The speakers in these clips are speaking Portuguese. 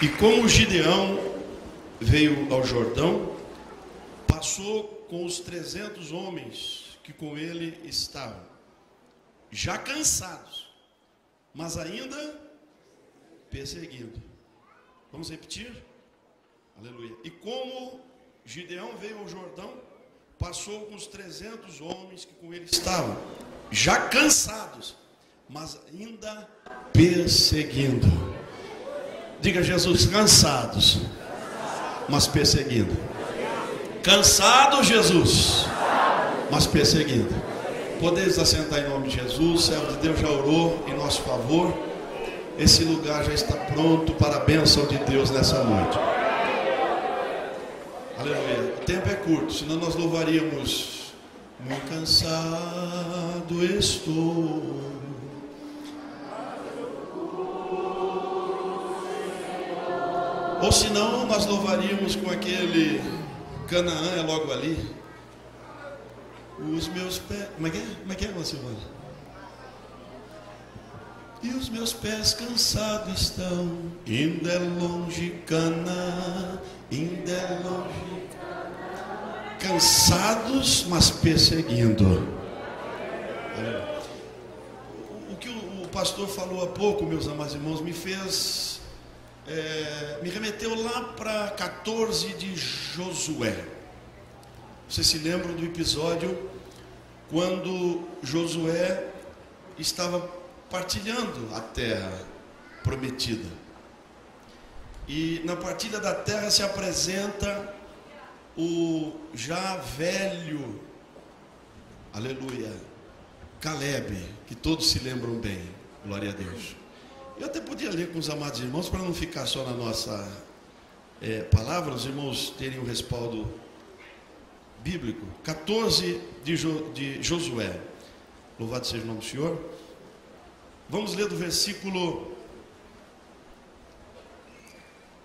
E como Gideão veio ao Jordão, passou com os 300 homens que com ele estavam, já cansados, mas ainda perseguindo. Vamos repetir? Aleluia. E como Gideão veio ao Jordão, passou com os 300 homens que com ele estavam, já cansados, mas ainda perseguindo. Diga, Jesus, cansados, mas perseguindo. Cansado, Jesus, mas perseguindo. Podeis assentar em nome de Jesus. O servo de Deus já orou em nosso favor. Esse lugar já está pronto para a bênção de Deus nessa noite. Aleluia. O tempo é curto, senão nós louvaríamos. Muito cansado estou. Ou senão nós louvaríamos com aquele Canaã é logo ali. Os meus pés. Como é que é, irmã Silvana? E os meus pés cansados estão. Ainda é longe Canaã. Ainda é longe Canaã. Cansados, mas perseguindo. O que o pastor falou há pouco, meus amados irmãos, me fez. Me remeteu lá para 14 de Josué. Vocês se lembram do episódio quando Josué estava partilhando a terra prometida. E na partilha da terra se apresenta o já velho, aleluia, Caleb, que todos se lembram bem, glória a Deus. Eu até podia ler com os amados irmãos, para não ficar só na nossa palavra, os irmãos terem o respaldo bíblico. 14 de Josué. Louvado seja o nome do Senhor. Vamos ler do versículo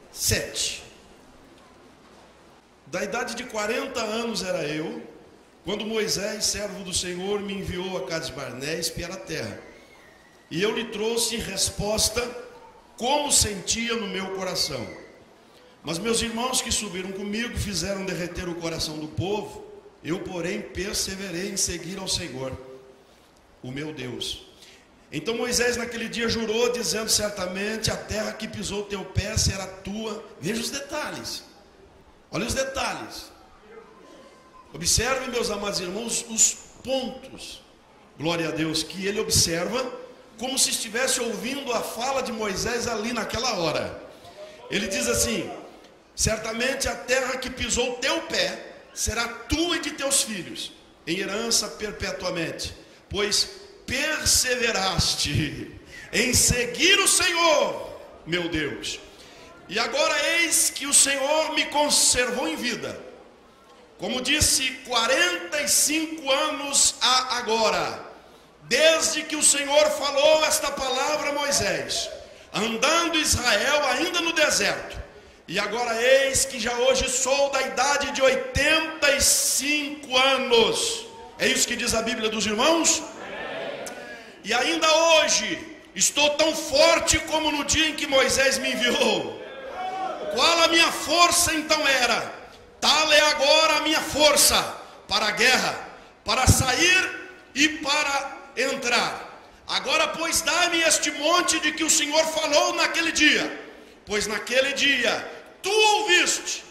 7. Da idade de 40 anos era eu, quando Moisés, servo do Senhor, me enviou a Cades Barné espiar a terra. E eu lhe trouxe resposta como sentia no meu coração. Mas meus irmãos que subiram comigo fizeram derreter o coração do povo. Eu, porém, perseverei em seguir ao Senhor, o meu Deus. Então Moisés naquele dia jurou, dizendo: certamente a terra que pisou teu pé será tua. Veja os detalhes. Olha os detalhes. Observe, meus amados irmãos, os pontos. Glória a Deus, que ele observa como se estivesse ouvindo a fala de Moisés ali naquela hora. Ele diz assim: certamente a terra que pisou teu pé será tua e de teus filhos, em herança perpetuamente, pois perseveraste em seguir o Senhor, meu Deus. E agora eis que o Senhor me conservou em vida, como disse, 45 anos há agora, desde que o Senhor falou esta palavra a Moisés, andando Israel ainda no deserto. E agora eis que já hoje sou da idade de 85 anos. É isso que diz a Bíblia dos irmãos? E ainda hoje estou tão forte como no dia em que Moisés me enviou. Qual a minha força então era? Tal é agora a minha força para a guerra, para sair e para entrar. Agora, pois, dá-me este monte de que o Senhor falou naquele dia, pois naquele dia tu ouviste.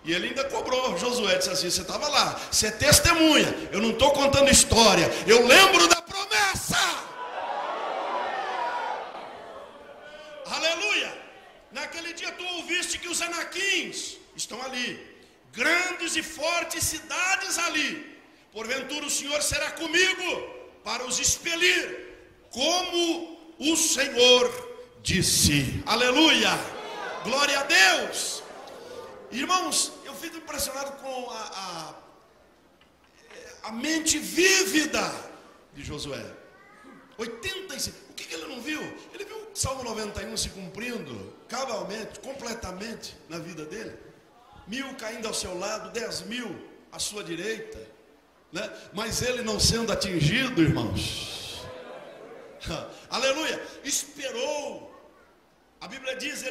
E ele ainda cobrou Josué, disse assim: você estava lá, você é testemunha, eu não estou contando história, eu lembro da promessa. Aleluia. Naquele dia tu ouviste que os anaquins estão ali, grandes e fortes cidades ali. Porventura o Senhor será comigo para os expelir, como o Senhor disse. Aleluia, glória a Deus. Irmãos, eu fico impressionado com a mente vívida de Josué. 85, o que ele não viu? Ele viu o Salmo 91 se cumprindo cabalmente, completamente na vida dele. 1000 caindo ao seu lado, 10.000 à sua direita, né? Mas ele não sendo atingido, irmãos. Aleluia. Esperou A Bíblia diz,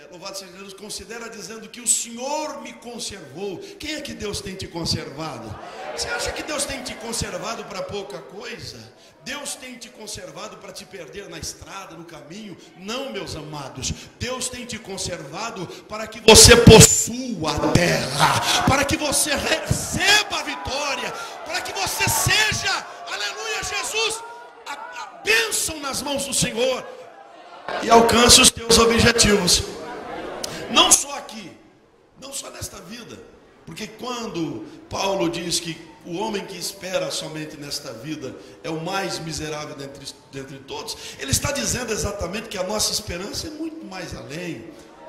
louvado seja Deus, considera dizendo que o Senhor me conservou. Quem é que Deus tem te conservado? Você acha que Deus tem te conservado para pouca coisa? Deus tem te conservado para te perder na estrada, no caminho? Não, meus amados. Deus tem te conservado para que você possua a terra, para que você receba a vitória, para que você seja, aleluia, Jesus, a bênção nas mãos do Senhor e alcance os teus objetivos. Não só aqui, não só nesta vida, porque quando Paulo diz que o homem que espera somente nesta vida é o mais miserável dentre todos, ele está dizendo exatamente que a nossa esperança é muito mais além,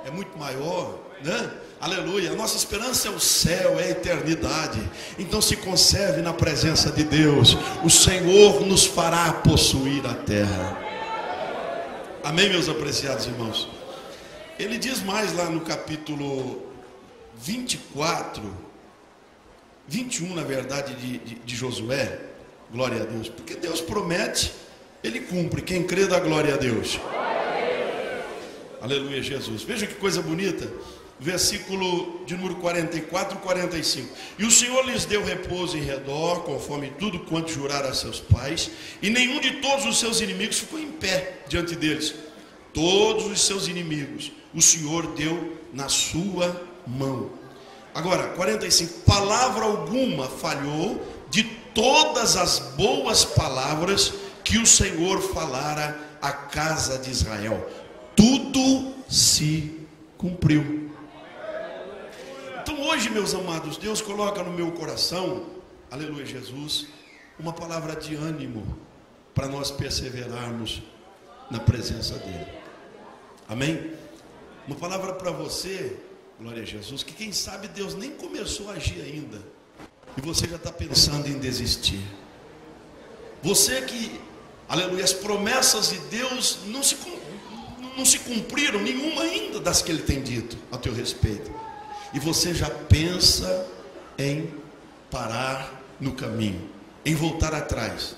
é muito maior, né? Aleluia, a nossa esperança é o céu, é a eternidade. Então se conserve na presença de Deus, o Senhor nos fará possuir a terra. Amém, meus apreciados irmãos? Ele diz mais lá no capítulo 24, 21 na verdade de Josué, glória a Deus, porque Deus promete, Ele cumpre. Quem crê dá glória a Deus. Aleluia, Jesus. Veja que coisa bonita, versículo de número 44 e 45. E o Senhor lhes deu repouso em redor, conforme tudo quanto jurara a seus pais, e nenhum de todos os seus inimigos ficou em pé diante deles. Todos os seus inimigos o Senhor deu na sua mão. Agora, 45, palavra alguma falhou de todas as boas palavras que o Senhor falara à casa de Israel. Tudo se cumpriu. Então hoje, meus amados, Deus coloca no meu coração, aleluia Jesus, uma palavra de ânimo para nós perseverarmos na presença dEle. Amém? Uma palavra para você, glória a Jesus, que quem sabe Deus nem começou a agir ainda e você já está pensando em desistir. Você que, aleluia, as promessas de Deus não se cumpriram, nenhuma ainda das que Ele tem dito a teu respeito, e você já pensa em parar no caminho, em voltar atrás.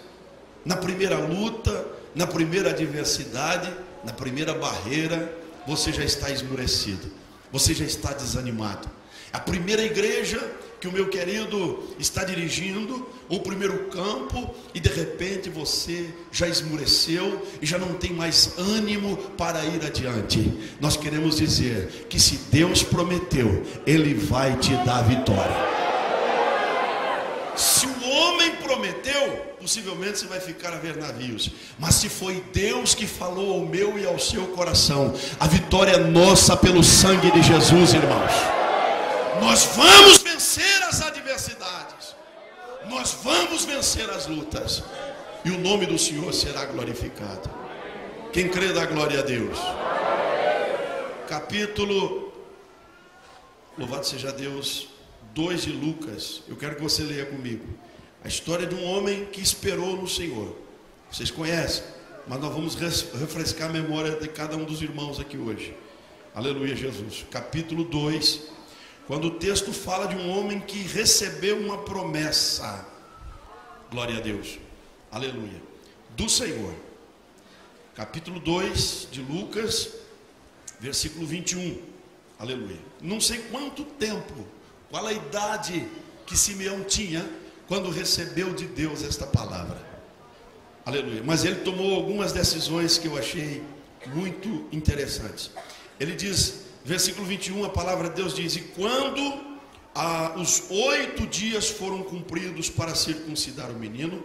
Na primeira luta, na primeira adversidade, na primeira barreira, você já está esmurecido, você já está desanimado. A primeira igreja que o meu querido está dirigindo, o primeiro campo, e de repente você já esmureceu e já não tem mais ânimo para ir adiante. Nós queremos dizer que se Deus prometeu, Ele vai te dar vitória. Se o homem prometeu, possivelmente você vai ficar a ver navios, mas se foi Deus que falou ao meu e ao seu coração, a vitória é nossa pelo sangue de Jesus, irmãos. Nós vamos vencer as adversidades, nós vamos vencer as lutas, e o nome do Senhor será glorificado. Quem crê dá glória a Deus. Capítulo, louvado seja Deus, 2 de Lucas. Eu quero que você leia comigo a história de um homem que esperou no Senhor. Vocês conhecem, mas nós vamos refrescar a memória de cada um dos irmãos aqui hoje. Aleluia, Jesus. Capítulo 2, quando o texto fala de um homem que recebeu uma promessa, glória a Deus, aleluia, do Senhor. Capítulo 2 de Lucas, versículo 21, aleluia. Não sei quanto tempo, qual a idade que Simeão tinha quando recebeu de Deus esta palavra, aleluia, mas ele tomou algumas decisões que eu achei muito interessantes. Ele diz, versículo 21, a palavra de Deus diz: e quando os 8 dias foram cumpridos para circuncidar o menino,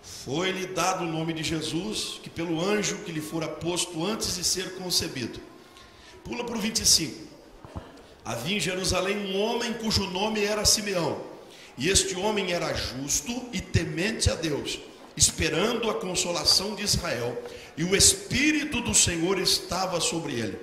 foi-lhe dado o nome de Jesus, que pelo anjo que lhe fora posto antes de ser concebido. Pula para o 25. Havia em Jerusalém um homem cujo nome era Simeão, e este homem era justo e temente a Deus, esperando a consolação de Israel, e o Espírito do Senhor estava sobre ele.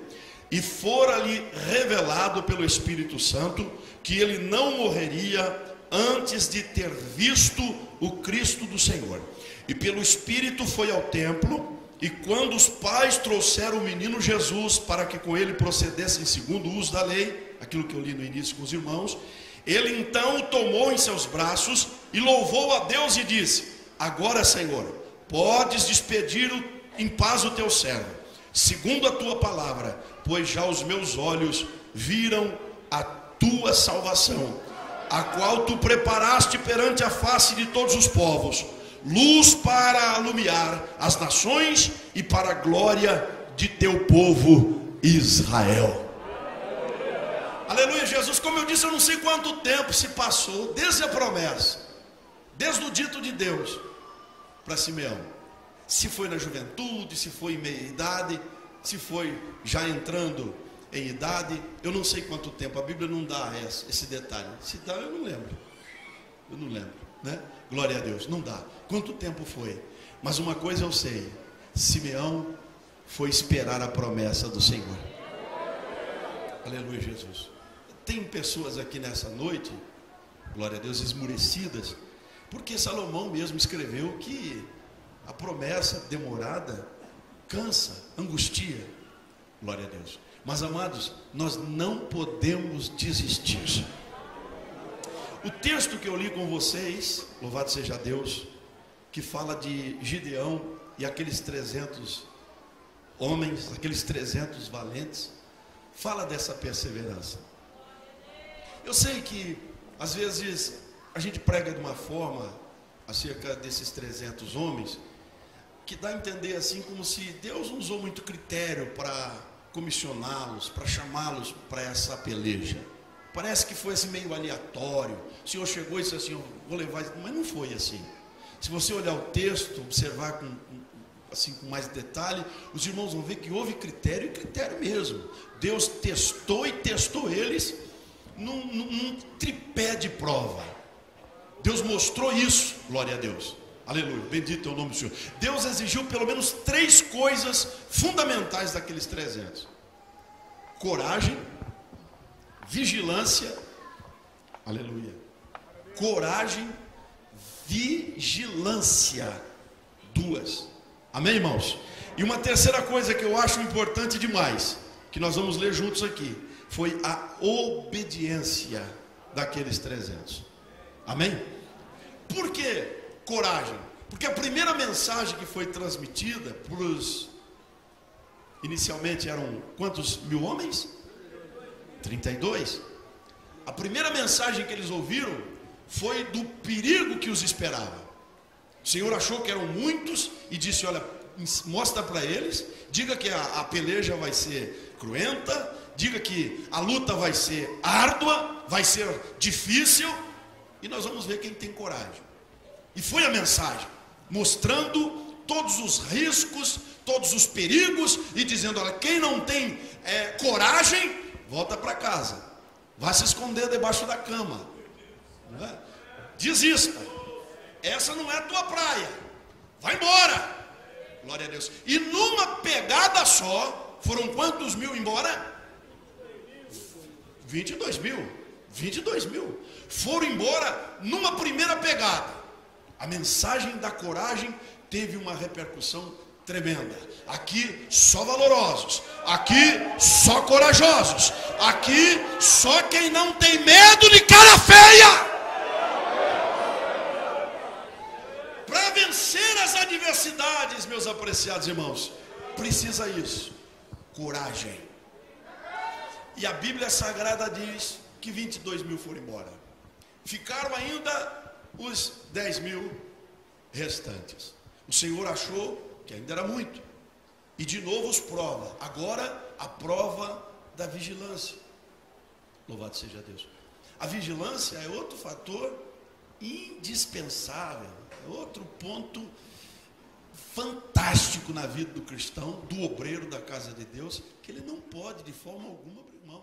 E fora-lhe revelado pelo Espírito Santo que ele não morreria antes de ter visto o Cristo do Senhor. E pelo Espírito foi ao templo, e quando os pais trouxeram o menino Jesus para que com ele procedessem segundo o uso da lei, aquilo que eu li no início com os irmãos, ele então o tomou em seus braços e louvou a Deus e disse: agora, Senhor, podes despedir em paz o teu servo, segundo a tua palavra, pois já os meus olhos viram a tua salvação, a qual tu preparaste perante a face de todos os povos, luz para alumiar as nações e para a glória de teu povo Israel. Aleluia, Jesus. Como eu disse, eu não sei quanto tempo se passou desde a promessa, desde o dito de Deus para Simeão. Se foi na juventude, se foi em meia idade, se foi já entrando em idade, eu não sei quanto tempo. A Bíblia não dá esse detalhe. Se dá, eu não lembro. Eu não lembro, né? Glória a Deus, não dá. Quanto tempo foi? Mas uma coisa eu sei: Simeão foi esperar a promessa do Senhor. Aleluia, Jesus. Tem pessoas aqui nessa noite, glória a Deus, esmurecidas, porque Salomão mesmo escreveu que a promessa demorada cansa, angustia. Glória a Deus. Mas, amados, nós não podemos desistir. O texto que eu li com vocês, louvado seja Deus, que fala de Gideão e aqueles 300 homens, aqueles 300 valentes, fala dessa perseverança. Eu sei que às vezes a gente prega de uma forma acerca desses 300 homens que dá a entender assim como se Deus não usou muito critério para comissioná-los, para chamá-los para essa peleja. Parece que foi assim meio aleatório. O Senhor chegou e disse assim: eu vou levar, mas não foi assim. Se você olhar o texto, observar com mais detalhe, os irmãos vão ver que houve critério, e critério mesmo. Deus testou e testou eles num tripé de prova. Deus mostrou isso, glória a Deus, aleluia, bendito é o nome do Senhor. Deus exigiu pelo menos 3 coisas fundamentais daqueles 300: coragem, vigilância, aleluia, coragem, vigilância, 2, amém, irmãos? E uma terceira coisa que eu acho importante demais, que nós vamos ler juntos aqui, foi a obediência daqueles 300, amém? Por que coragem? Porque a primeira mensagem que foi transmitida para os, inicialmente eram quantos mil homens? 32. A primeira mensagem que eles ouviram foi do perigo que os esperava. O Senhor achou que eram muitos e disse: olha, mostra para eles, diga que a peleja vai ser cruenta, diga que a luta vai ser árdua, vai ser difícil, e nós vamos ver quem tem coragem. E foi a mensagem, mostrando todos os riscos, todos os perigos, e dizendo: olha, quem não tem coragem, volta para casa, vai se esconder debaixo da cama, não é? Desista, essa não é a tua praia, vai embora, glória a Deus. E numa pegada só, foram quantos mil embora? 22 mil, foram embora numa primeira pegada. A mensagem da coragem teve uma repercussão tremenda. Aqui só valorosos, aqui só corajosos, aqui só quem não tem medo de cara feia. Para vencer as adversidades, meus apreciados irmãos, precisa isso, coragem. E a Bíblia Sagrada diz que 22 mil foram embora. Ficaram ainda os 10 mil restantes. O Senhor achou que ainda era muito, e de novo os prova. Agora a prova da vigilância. Louvado seja Deus. A vigilância é outro fator indispensável, é outro ponto fantástico na vida do cristão, do obreiro da casa de Deus, que ele não pode de forma alguma abrir mão.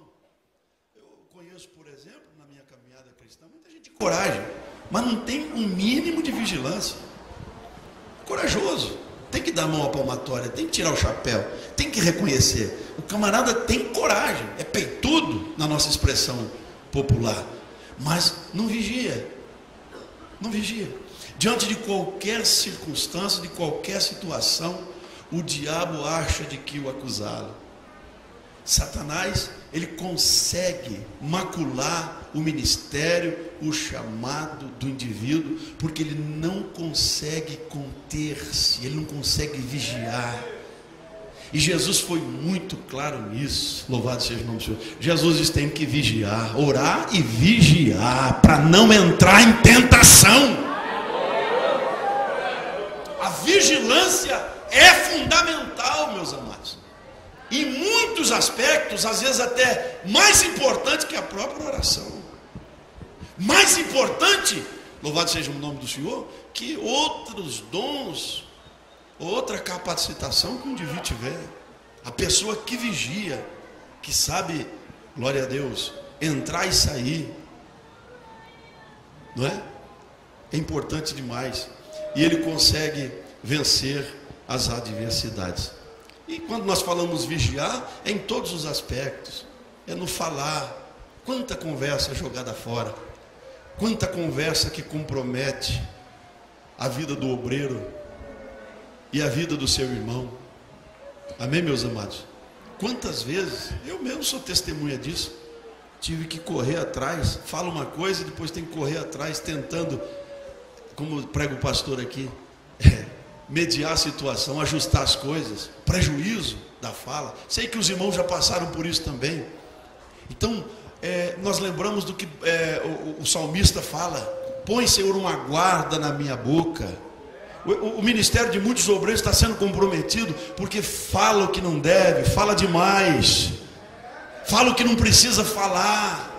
Eu conheço, por exemplo, na minha caminhada cristã, muita gente de coragem, mas não tem um mínimo de vigilância. Corajoso, tem que dar a mão à palmatória, tem que tirar o chapéu, tem que reconhecer. O camarada tem coragem, é peitudo na nossa expressão popular, mas não vigia, não vigia. Diante de qualquer circunstância, de qualquer situação, o diabo acha de que o acusá-lo. Satanás, ele consegue macular o ministério, o chamado do indivíduo, porque ele não consegue conter-se, ele não consegue vigiar. E Jesus foi muito claro nisso. Louvado seja o nome do Senhor. Jesus disse: tem que vigiar, orar e vigiar, para não entrar em tentação. A vigilância é fundamental, meus amados, em muitos aspectos, às vezes até mais importante que a própria oração, mais importante, louvado seja o nome do Senhor, que outros dons, outra capacitação que um indivíduo tiver. A pessoa que vigia, que sabe, glória a Deus, entrar e sair, não é? É importante demais. E ele consegue vencer as adversidades. E quando nós falamos vigiar, é em todos os aspectos. É no falar. Quanta conversa jogada fora. Quanta conversa que compromete a vida do obreiro e a vida do seu irmão. Amém, meus amados? Quantas vezes, eu mesmo sou testemunha disso, tive que correr atrás, fala uma coisa e depois tem que correr atrás, tentando, como prega o pastor aqui, mediar a situação, ajustar as coisas, prejuízo da fala. Sei que os irmãos já passaram por isso também. Então, nós lembramos do que o salmista fala: põe, Senhor, uma guarda na minha boca. O ministério de muitos obreiros está sendo comprometido porque fala o que não deve, fala demais, fala o que não precisa falar,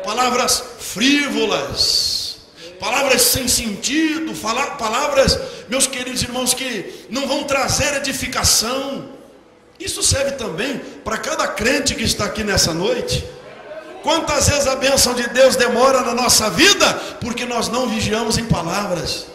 palavras frívolas, palavras sem sentido, palavras, meus queridos irmãos, que não vão trazer edificação. Isso serve também para cada crente que está aqui nessa noite. Quantas vezes a bênção de Deus demora na nossa vida porque nós não vigiamos em palavras?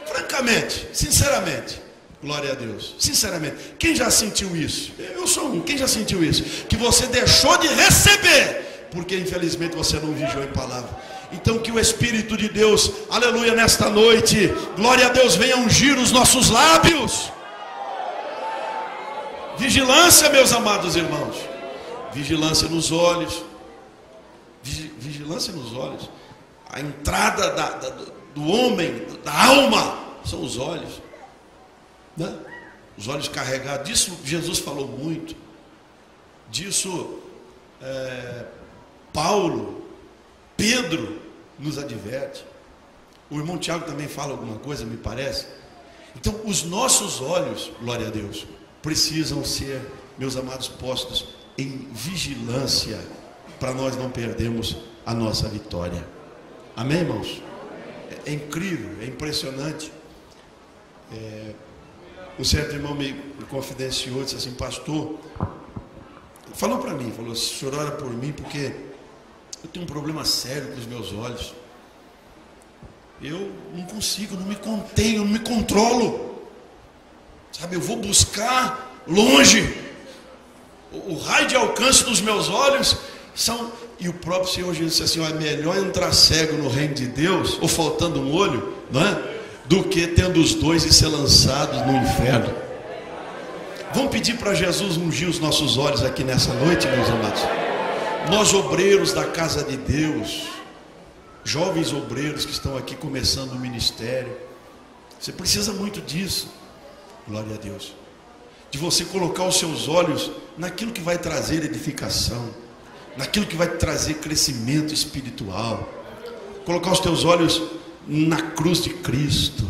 Francamente, sinceramente, glória a Deus, sinceramente, quem já sentiu isso? Eu sou um, quem já sentiu isso? Que você deixou de receber porque infelizmente você não vigiou em palavra. Então que o Espírito de Deus, aleluia, nesta noite, glória a Deus, venha ungir os nossos lábios. Vigilância, meus amados irmãos, vigilância nos olhos, vigilância nos olhos. A entrada do homem, da alma, são os olhos, né? Os olhos carregados. Disso Jesus falou muito. Disso Paulo, Pedro nos adverte. O irmão Tiago também fala alguma coisa, me parece. Então os nossos olhos, glória a Deus, precisam ser, meus amados, postos em vigilância, para nós não perdermos a nossa vitória. Amém, irmãos? É incrível, é impressionante. Um certo irmão me confidenciou, disse assim: pastor, falou para mim, falou: o senhor ora por mim porque eu tenho um problema sério com os meus olhos. Eu não consigo, não me contenho, não me controlo. Sabe, eu vou buscar longe. O raio de alcance dos meus olhos são... E o próprio Senhor Jesus disse assim: ó, é melhor entrar cego no reino de Deus, ou faltando um olho, não é? Do que tendo os dois e ser lançados no inferno. Vamos pedir para Jesus ungir os nossos olhos aqui nessa noite, meus amados. Nós, obreiros da casa de Deus, jovens obreiros que estão aqui começando o ministério, você precisa muito disso, glória a Deus, de você colocar os seus olhos naquilo que vai trazer edificação, naquilo que vai trazer crescimento espiritual. Colocar os teus olhos na cruz de Cristo,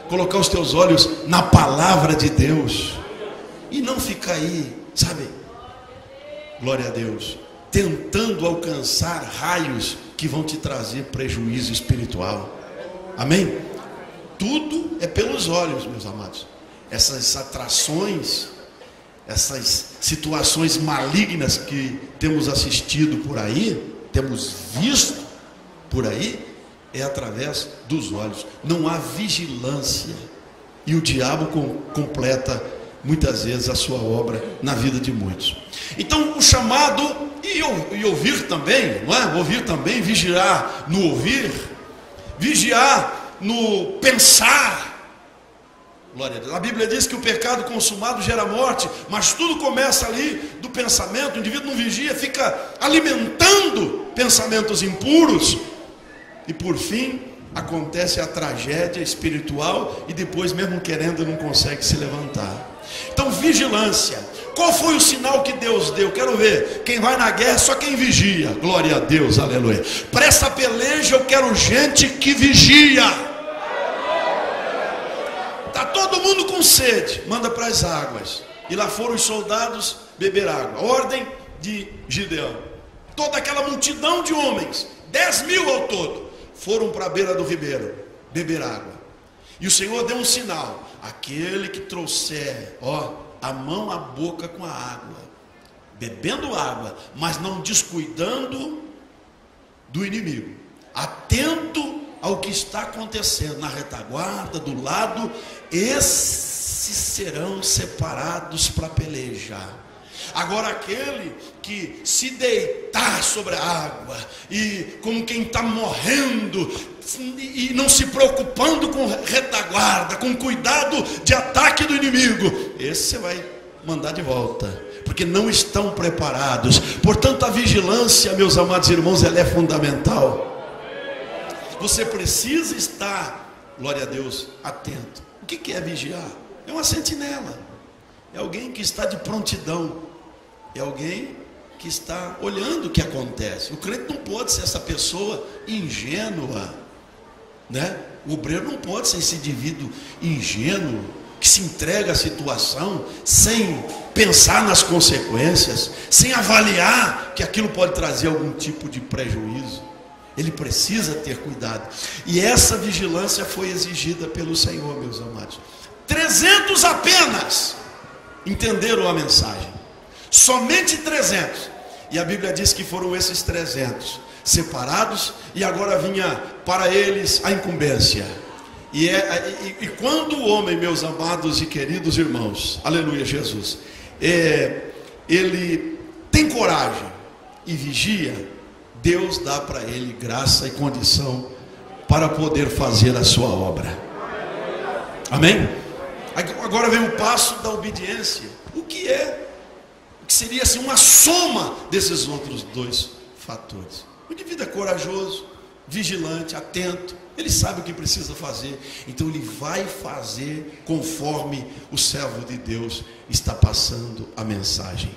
colocar os teus olhos na palavra de Deus, e não ficar aí, sabe, glória a Deus, tentando alcançar raios que vão te trazer prejuízo espiritual. Amém? Tudo é pelos olhos, meus amados. Essas atrações, essas situações malignas que temos assistido por aí, temos visto por aí, é através dos olhos. Não há vigilância, e o diabo completa muitas vezes a sua obra na vida de muitos. Então o chamado, e ouvir também, não é? Ouvir também, vigiar no ouvir, vigiar no pensar. Glória a Deus. A Bíblia diz que o pecado consumado gera morte, mas tudo começa ali do pensamento. O indivíduo não vigia, fica alimentando pensamentos impuros, e por fim acontece a tragédia espiritual, e depois, mesmo querendo, não consegue se levantar. Então, vigilância. Qual foi o sinal que Deus deu? Quero ver. Quem vai na guerra, só quem vigia. Glória a Deus, aleluia. Para essa peleja eu quero gente que vigia. Está todo mundo com sede, manda para as águas. E lá foram os soldados beber água. Ordem de Gideão. Toda aquela multidão de homens, 10.000 ao todo, foram para a beira do ribeiro beber água. E o Senhor deu um sinal: aquele que trouxer, a mão à boca com a água, bebendo água, mas não descuidando do inimigo, atento ao que está acontecendo na retaguarda, do lado, esses serão separados para pelejar. Agora, aquele que se deitar sobre a água e como quem está morrendo e não se preocupando com retaguarda, com cuidado de ataque do inimigo, esse você vai mandar de volta, porque não estão preparados. Portanto, a vigilância, meus amados irmãos, ela é fundamental. Você precisa estar, glória a Deus, atento. O que é vigiar? É uma sentinela, é alguém que está de prontidão, é alguém que está olhando o que acontece. O crente não pode ser essa pessoa ingênua, né? O obreiro não pode ser esse indivíduo ingênuo que se entrega à situação sem pensar nas consequências, sem avaliar que aquilo pode trazer algum tipo de prejuízo. Ele precisa ter cuidado. E essa vigilância foi exigida pelo Senhor, meus amados. 300 apenas entenderam a mensagem. Somente 300. E a Bíblia diz que foram esses 300 separados, e agora vinha para eles a incumbência. E quando o homem, meus amados e queridos irmãos, aleluia Jesus, ele tem coragem e vigia, Deus dá para ele graça e condição para poder fazer a sua obra. Amém? Agora vem o passo da obediência. O que seria assim uma soma desses outros dois fatores? O indivíduo é corajoso, vigilante, atento, ele sabe o que precisa fazer, então ele vai fazer conforme o servo de Deus está passando a mensagem.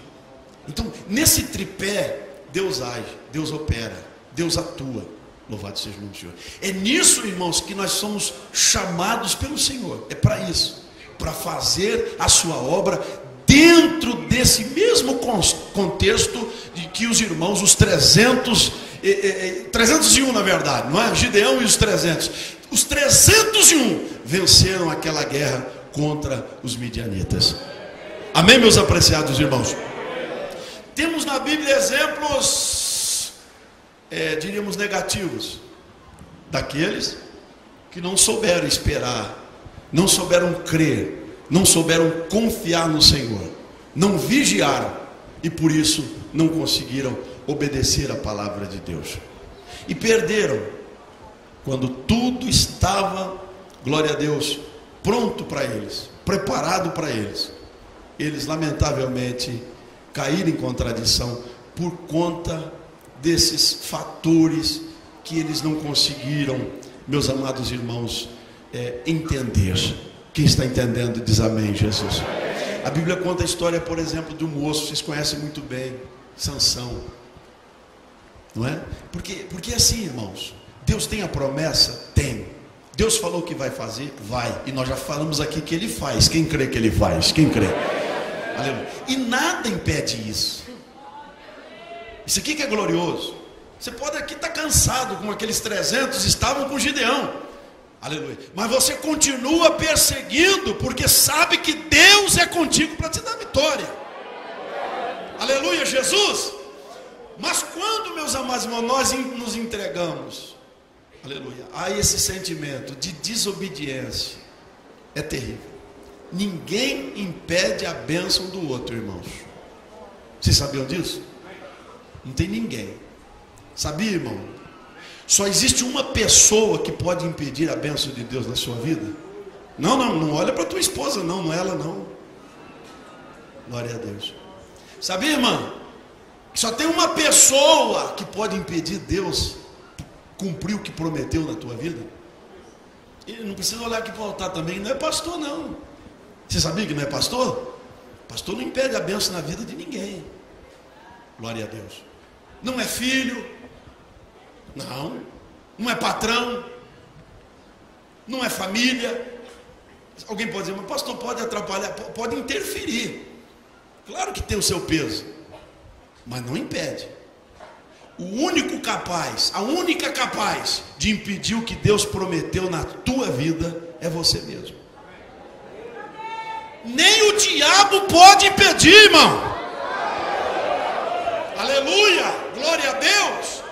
Então, nesse tripé, Deus age, Deus opera, Deus atua. Louvado seja o nome do Senhor. É nisso, irmãos, que nós somos chamados pelo Senhor. É para isso, para fazer a sua obra dentro desse mesmo contexto de que os irmãos, os 301 na verdade, não é? Gideão e os 300. Os 301 venceram aquela guerra contra os midianitas. Amém, meus apreciados irmãos? Temos na Bíblia exemplos, diríamos, negativos, daqueles que não souberam esperar, não souberam crer, não souberam confiar no Senhor, não vigiaram e por isso não conseguiram obedecer a palavra de Deus. E perderam quando tudo estava, glória a Deus, pronto para eles, preparado para eles. Eles lamentavelmente caíram em contradição por conta desses fatores que eles não conseguiram, meus amados irmãos, entender. Quem está entendendo diz amém, Jesus. A Bíblia conta a história, por exemplo, de um moço, vocês conhecem muito bem, Sansão, não é? Porque assim, irmãos, Deus tem a promessa? Tem. Deus falou que vai fazer? Vai. E nós já falamos aqui que Ele faz. Quem crê que Ele faz? Quem crê? Aleluia. E nada impede isso. Isso aqui que é glorioso. Você pode aqui estar cansado, como aqueles 300 estavam com Gideão. Aleluia. Mas você continua perseguindo, porque sabe que Deus é contigo para te dar vitória. Aleluia, Jesus. Mas quando, meus amados irmãos, nós nos entregamos, aleluia, a esse sentimento de desobediência, é terrível. Ninguém impede a bênção do outro, irmãos. Vocês sabiam disso? Não tem ninguém. Sabia, irmão? Só existe uma pessoa que pode impedir a bênção de Deus na sua vida. Não olha para tua esposa, não é ela não. Glória a Deus. Sabia, irmã? Só tem uma pessoa que pode impedir Deus cumprir o que prometeu na tua vida. E não precisa olhar aqui para o altar também, não é pastor não. Você sabia que não é pastor? Pastor não impede a bênção na vida de ninguém. Glória a Deus. Não é filho, não é patrão, não é família. Alguém pode dizer, mas pastor, pode atrapalhar, pode interferir. Claro que tem o seu peso, mas não impede. O único capaz, a única capaz de impedir o que Deus prometeu na tua vida é você mesmo. Nem o diabo pode impedir, irmão. Aleluia, glória a Deus.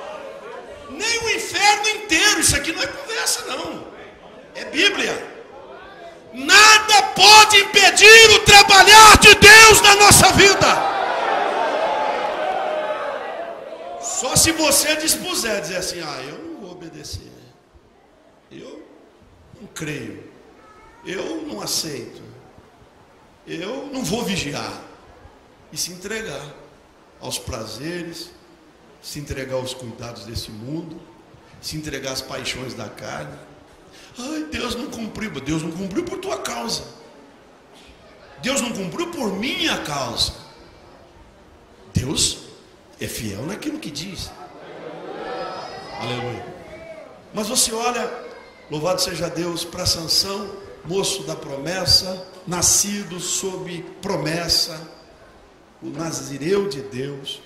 Nem o inferno inteiro. Isso aqui não é conversa, não, é Bíblia. Nada pode impedir o trabalhar de Deus na nossa vida. Só se você dispuser, dizer assim, eu não vou obedecer, eu não creio, eu não aceito, eu não vou vigiar, e se entregar aos prazeres, se entregar aos cuidados desse mundo, se entregar às paixões da carne. Ai, Deus não cumpriu. Deus não cumpriu por tua causa. Deus não cumpriu por minha causa. Deus é fiel naquilo que diz. Aleluia. Mas você olha, louvado seja Deus, para Sansão, moço da promessa, nascido sob promessa, o nazireu de Deus.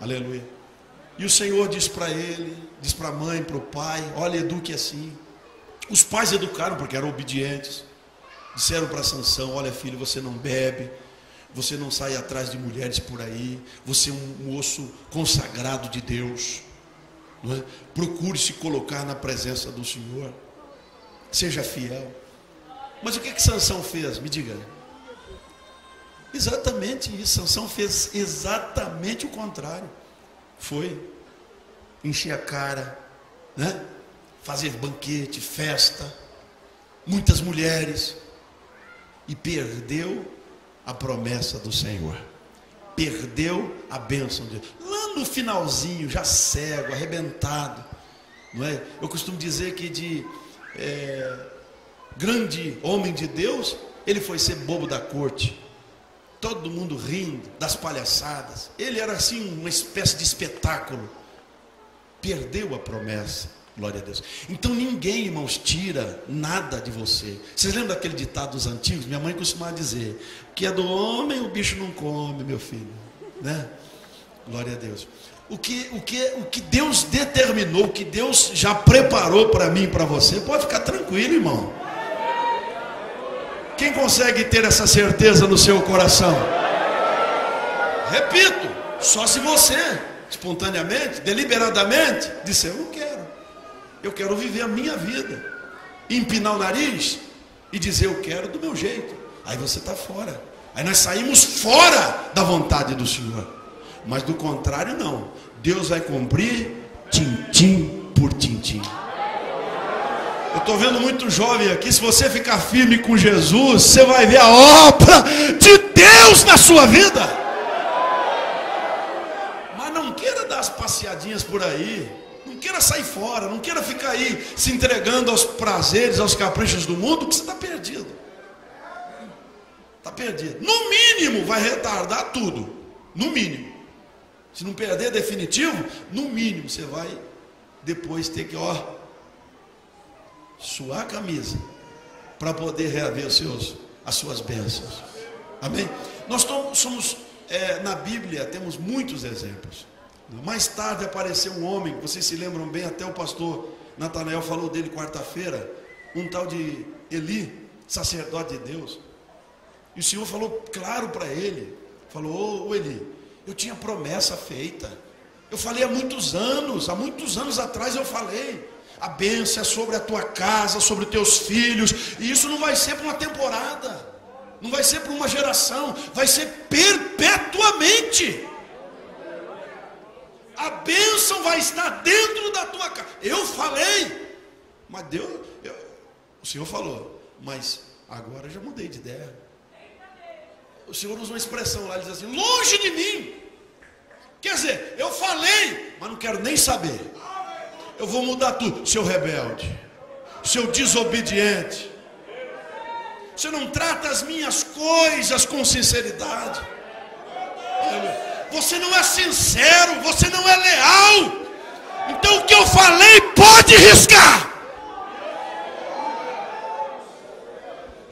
Aleluia. E o Senhor diz para ele, diz para a mãe, para o pai, olha, eduque assim. Os pais educaram porque eram obedientes. Disseram para Sansão, olha filho, você não bebe, você não sai atrás de mulheres por aí, você é um moço consagrado de Deus, não é? Procure se colocar na presença do Senhor, seja fiel. Mas o que Sansão fez? Me diga. Exatamente isso. Sansão fez exatamente o contrário. Foi encher a cara, né? Fazer banquete, festa, muitas mulheres, e perdeu a promessa do Senhor, perdeu a bênção de Deus. Lá no finalzinho, já cego, arrebentado, não é? Eu costumo dizer que de grande homem de Deus, ele foi ser bobo da corte, todo mundo rindo das palhaçadas, ele era assim uma espécie de espetáculo, perdeu a promessa. Glória a Deus. Então ninguém, irmãos, tira nada de você. Vocês lembram daquele ditado dos antigos? Minha mãe costumava dizer, que é do homem o bicho não come, meu filho, né? Glória a Deus. O que Deus determinou, o que Deus já preparou para mim e para você, pode ficar tranquilo, irmão. Quem consegue ter essa certeza no seu coração? Repito, só se você espontaneamente, deliberadamente disser, eu não quero. Eu quero viver a minha vida, empinar o nariz e dizer eu quero do meu jeito. Aí você está fora. Aí nós saímos fora da vontade do Senhor. Mas do contrário não. Deus vai cumprir tintim por tintim. Eu estou vendo muito jovem aqui. Se você ficar firme com Jesus, você vai ver a obra de Deus na sua vida. Mas não queira dar as passeadinhas por aí. Não queira sair fora, não queira ficar aí se entregando aos prazeres, aos caprichos do mundo, que você está perdido. Está perdido. No mínimo vai retardar tudo. No mínimo. Se não perder definitivo, no mínimo você vai depois ter que, suar a camisa para poder reaver as suas bênçãos. Amém? Nós somos, na Bíblia, temos muitos exemplos. Mais tarde apareceu um homem, vocês se lembram bem, até o pastor Natanael falou dele quarta-feira, um tal de Eli, sacerdote de Deus. E o Senhor falou claro para ele, falou, ô Eli, eu tinha promessa feita, eu falei há muitos anos atrás eu falei, a bênção é sobre a tua casa, sobre os teus filhos, e isso não vai ser por uma temporada, não vai ser por uma geração, vai ser perpetuamente. A bênção vai estar dentro da tua casa. Eu falei, mas Deus, o Senhor falou, mas agora eu já mudei de ideia. O Senhor usa uma expressão lá, ele diz assim, longe de mim. Quer dizer, eu falei, mas não quero nem saber. Eu vou mudar tudo. Seu rebelde, seu desobediente, Você não trata as minhas coisas com sinceridade. Você não é sincero, você não é leal. Então o que eu falei pode riscar.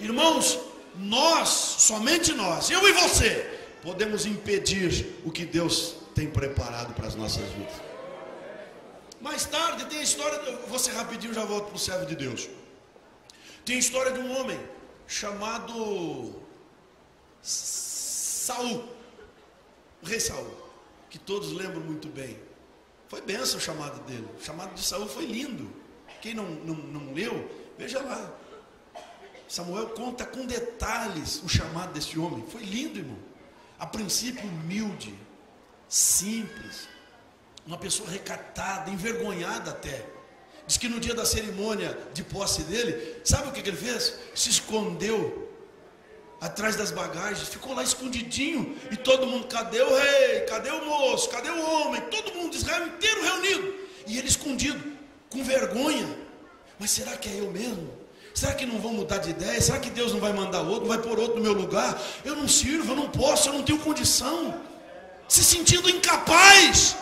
Irmãos, nós, somente nós, eu e você, podemos impedir o que Deus tem preparado para as nossas vidas. Mais tarde tem a história, vou ser rapidinho, já volto para o servo de Deus. Tem a história de um homem chamado Saul, o rei Saul, que todos lembram muito bem. Foi bênção o chamado dele. O chamado de Saul foi lindo. Quem não leu, veja lá. Samuel conta com detalhes o chamado desse homem. Foi lindo, irmão. A princípio humilde, simples, uma pessoa recatada, envergonhada até. Diz que no dia da cerimônia de posse dele, sabe o que ele fez? Se escondeu atrás das bagagens, ficou lá escondidinho, e todo mundo, cadê o rei? Cadê o moço? Cadê o homem? Todo mundo de Israel inteiro reunido, e ele escondido, com vergonha. Mas será que é eu mesmo? Será que não vão mudar de ideia? Será que Deus não vai mandar outro, não vai pôr outro no meu lugar? Eu não sirvo, eu não posso, eu não tenho condição. Se sentindo incapaz.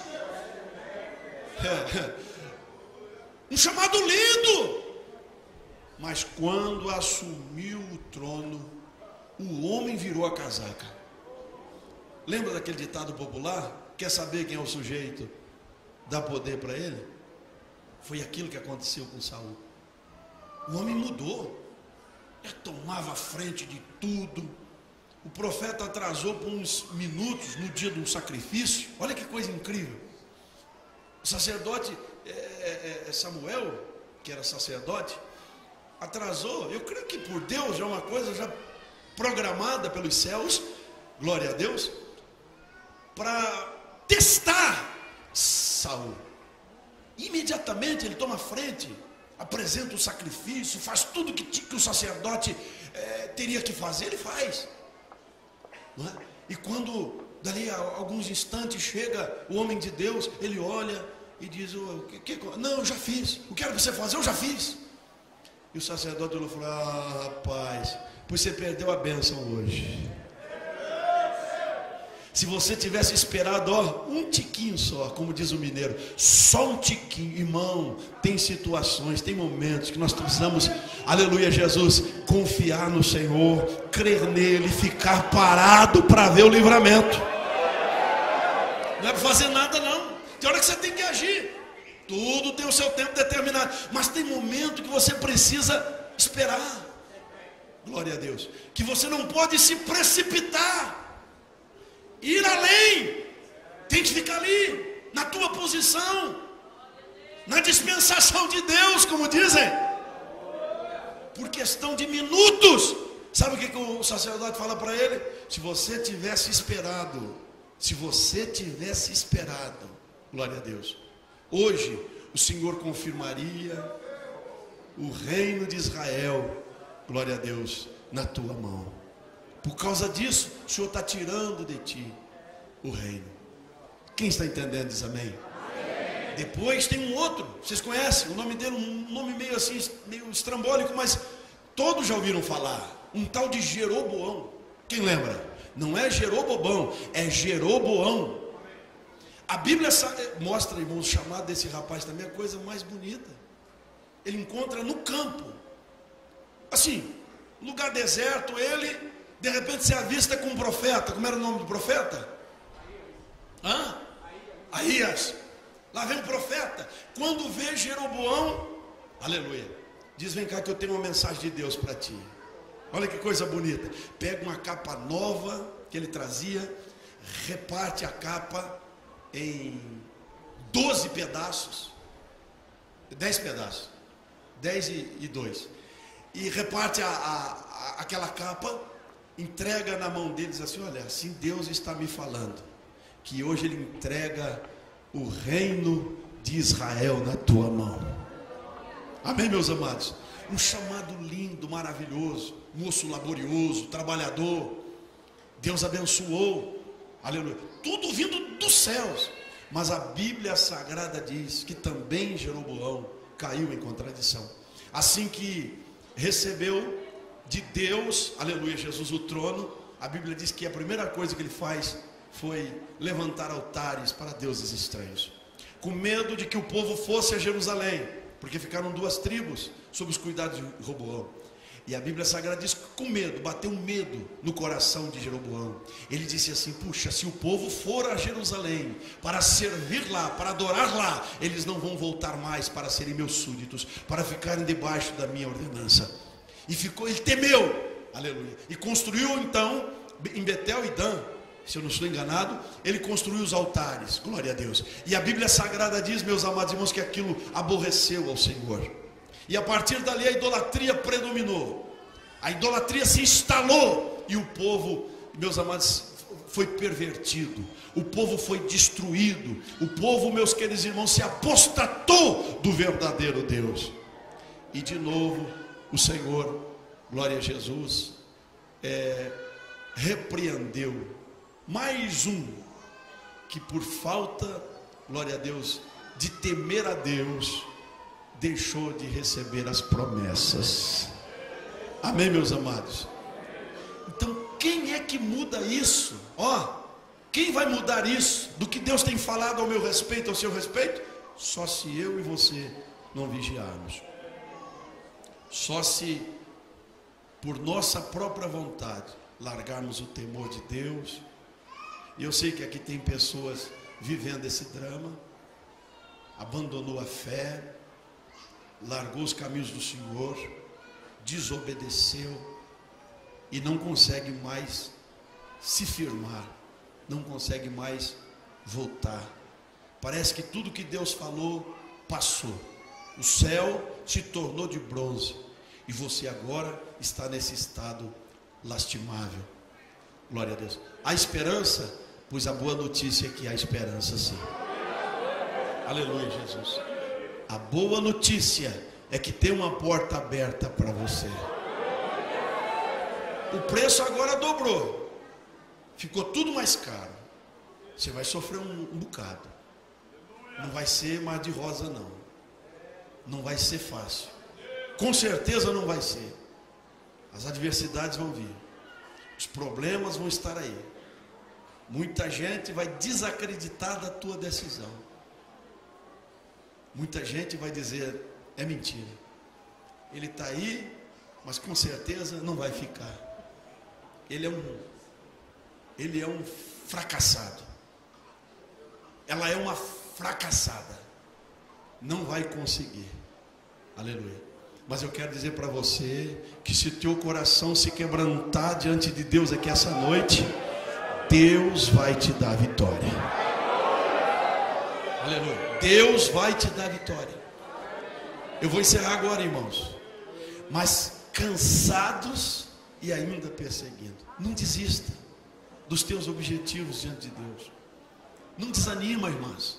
Um chamado lindo. Mas quando assumiu o trono, o homem virou a casaca. Lembra daquele ditado popular? Quer saber quem é o sujeito? Dá poder para ele? Foi aquilo que aconteceu com Saul. O homem mudou. Ele tomava a frente de tudo. O profeta atrasou por uns minutos no dia do sacrifício. Olha que coisa incrível. O sacerdote Samuel, que era sacerdote, atrasou. Eu creio que por Deus já é uma coisa já programada pelos céus, glória a Deus, para testar Saul. Imediatamente ele toma a frente, apresenta o sacrifício, faz tudo que o sacerdote teria que fazer, ele faz. Não é? E quando dali a alguns instantes chega o homem de Deus, ele olha e diz, não, eu já fiz, o que era para você fazer, eu já fiz. E o sacerdote falou, rapaz, pois você perdeu a bênção hoje. Se você tivesse esperado, um tiquinho só, como diz o mineiro, só um tiquinho, irmão, tem situações, tem momentos que nós precisamos, aleluia Jesus, confiar no Senhor, crer nele, ficar parado para ver o livramento. Não é para fazer nada não, tem hora que você tem que agir, tudo tem o seu tempo determinado, mas tem momento que você precisa esperar, glória a Deus, que você não pode se precipitar, ir além, tem que ficar ali, na tua posição, na dispensação de Deus, como dizem, por questão de minutos. Sabe o que o sacerdote fala para ele? Se você tivesse esperado, glória a Deus, hoje o Senhor confirmaria o reino de Israel, glória a Deus, na tua mão. Por causa disso, o Senhor está tirando de ti o reino. Quem está entendendo diz amém? Amém. Depois tem um outro, vocês conhecem, o nome dele, um nome meio assim, meio estrambólico, mas todos já ouviram falar, um tal de Jeroboão. Quem lembra? Não é Jerobobão, é Jeroboão. A Bíblia mostra, irmãos, o chamado desse rapaz também é a coisa mais bonita. Ele encontra no campo, assim, lugar deserto, ele de repente se avista com um profeta. Como era o nome do profeta? Aías. Lá vem um profeta. Quando vê Jeroboão, aleluia, diz, vem cá que eu tenho uma mensagem de Deus para ti. Olha que coisa bonita. Pega uma capa nova que ele trazia, reparte a capa em 12 pedaços, 10 pedaços, 10 e 2, e reparte aquela capa, entrega na mão deles assim, olha, assim Deus está me falando, que hoje Ele entrega o reino de Israel na tua mão. Amém, meus amados? Um chamado lindo, maravilhoso, moço laborioso, trabalhador, Deus abençoou, aleluia, tudo vindo dos céus, mas a Bíblia Sagrada diz que também Jeroboão caiu em contradição, assim que recebeu de Deus, aleluia, Jesus, o trono, a Bíblia diz que a primeira coisa que ele faz foi levantar altares para deuses estranhos, com medo de que o povo fosse a Jerusalém, porque ficaram 2 tribos sob os cuidados de Roboão. E a Bíblia Sagrada diz que com medo, bateu um medo no coração de Jeroboão. Ele disse assim: puxa, se o povo for a Jerusalém para servir lá, para adorar lá, eles não vão voltar mais para serem meus súditos, para ficarem debaixo da minha ordenança. E ficou, ele temeu, aleluia, e construiu então em Betel e Dan, se eu não estou enganado, ele construiu os altares, glória a Deus. E a Bíblia Sagrada diz, meus amados irmãos, que aquilo aborreceu ao Senhor. E a partir dali a idolatria predominou, a idolatria se instalou, e o povo, meus amados, foi pervertido, o povo foi destruído, o povo, meus queridos irmãos, se apostatou do verdadeiro Deus. E de novo o Senhor, glória a Jesus, repreendeu mais um que por falta, glória a Deus, de temer a Deus, deixou de receber as promessas. Amém, meus amados? Então quem é que muda isso? Quem vai mudar isso do que Deus tem falado ao meu respeito, ao seu respeito? Só se eu e você não vigiarmos, só se por nossa própria vontade largarmos o temor de Deus. E eu sei que aqui tem pessoas vivendo esse drama, abandonou a fé, largou os caminhos do Senhor, desobedeceu e não consegue mais se firmar, não consegue mais voltar. Parece que tudo que Deus falou passou, o céu se tornou de bronze e você agora está nesse estado lastimável. Glória a Deus. Há esperança? Pois a boa notícia é que há esperança sim. Aleluia, Jesus. A boa notícia é que tem uma porta aberta para você. O preço agora dobrou, ficou tudo mais caro. Você vai sofrer um bocado. Não vai ser mar de rosa não. Não vai ser fácil. Com certeza não vai ser. As adversidades vão vir. Os problemas vão estar aí. Muita gente vai desacreditar da tua decisão. Muita gente vai dizer, é mentira. Ele está aí, mas com certeza não vai ficar. Ele é um fracassado. Ela é uma fracassada. Não vai conseguir. Aleluia. Mas eu quero dizer para você que se teu coração se quebrantar diante de Deus aqui essa noite, Deus vai te dar vitória. Aleluia. Deus vai te dar vitória. Eu vou encerrar agora, irmãos. Mas cansados e ainda perseguindo. Não desista dos teus objetivos diante de Deus. Não desanima, irmãos.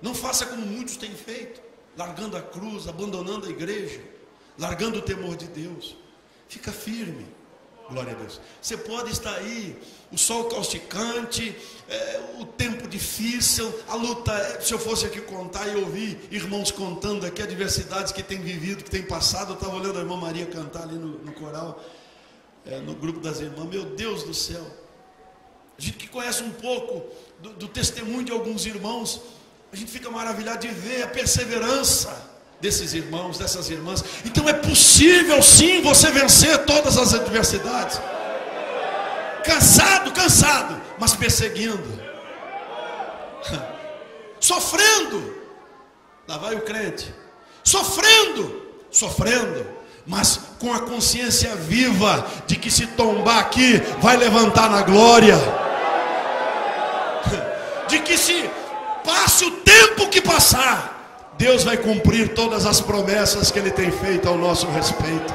Não faça como muitos têm feito, largando a cruz, abandonando a igreja, largando o temor de Deus. Fica firme. Glória a Deus. Você pode estar aí, o sol causticante, o tempo difícil, a luta. Se eu fosse aqui contar e ouvir irmãos contando aqui adversidades que têm vivido, que têm passado. Eu estava olhando a irmã Maria cantar ali no coral, no grupo das irmãs. Meu Deus do céu. A gente que conhece um pouco do testemunho de alguns irmãos, a gente fica maravilhado de ver a perseverança desses irmãos, dessas irmãs. Então é possível sim você vencer todas as adversidades. Cansado, mas perseguindo, sofrendo. Lá vai o crente, sofrendo, mas com a consciência viva de que se tombar aqui, vai levantar na glória. De que se passe o tempo que passar, Deus vai cumprir todas as promessas que Ele tem feito ao nosso respeito.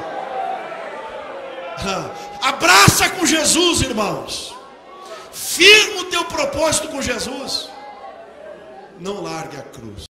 Abraça com Jesus, irmãos. Firma o teu propósito com Jesus. Não largue a cruz.